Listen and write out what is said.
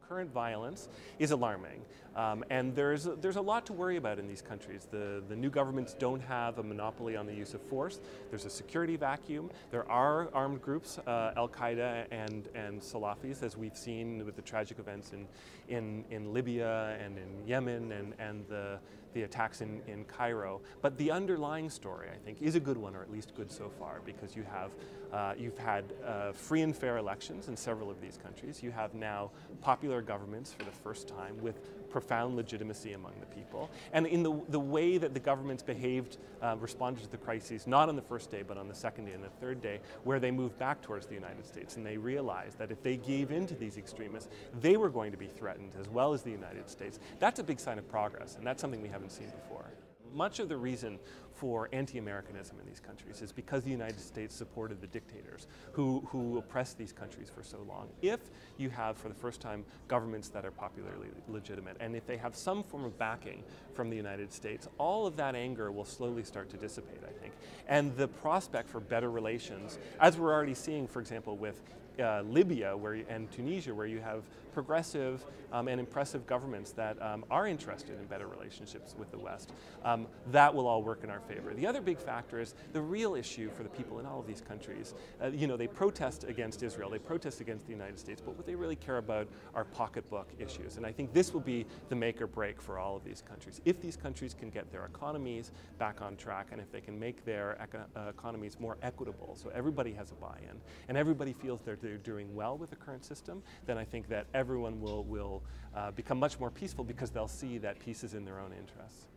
current violence is alarming. And there's a lot to worry about in these countries. The new governments don't have a monopoly on the use of force. There's a security vacuum. There are armed groups, Al-Qaeda and Salafis, as we've seen with the tragic events in Libya and in Yemen and the attacks in Cairo. But the underlying story, I think, is a good one, or at least good so far, because you've had free and fair elections in several of these countries. You have now popular governments for the first time with profound legitimacy among the people. And in the way that the governments behaved, responded to the crises, not on the first day, but on the second day and the third day, where they moved back towards the United States, and they realized that if they gave in to these extremists, they were going to be threatened as well as the United States. That's a big sign of progress, and that's something we haven't seen before. Much of the reason for anti-Americanism in these countries is because the United States supported the dictators who oppressed these countries for so long. If you have, for the first time, governments that are popularly legitimate, and if they have some form of backing from the United States, all of that anger will slowly start to dissipate, I think. And the prospect for better relations, as we're already seeing, for example, with Libya and Tunisia, where you have progressive and impressive governments that are interested in better relationships with the West, that will all work in our favor. The other big factor is the real issue for the people in all of these countries. They protest against Israel, they protest against the United States, but what they really care about are pocketbook issues. And I think this will be the make or break for all of these countries. If these countries can get their economies back on track, and if they can make their economies more equitable, so everybody has a buy-in, and everybody feels they're doing well with the current system, then I think that everyone will become much more peaceful, because they'll see that peace is in their own interests.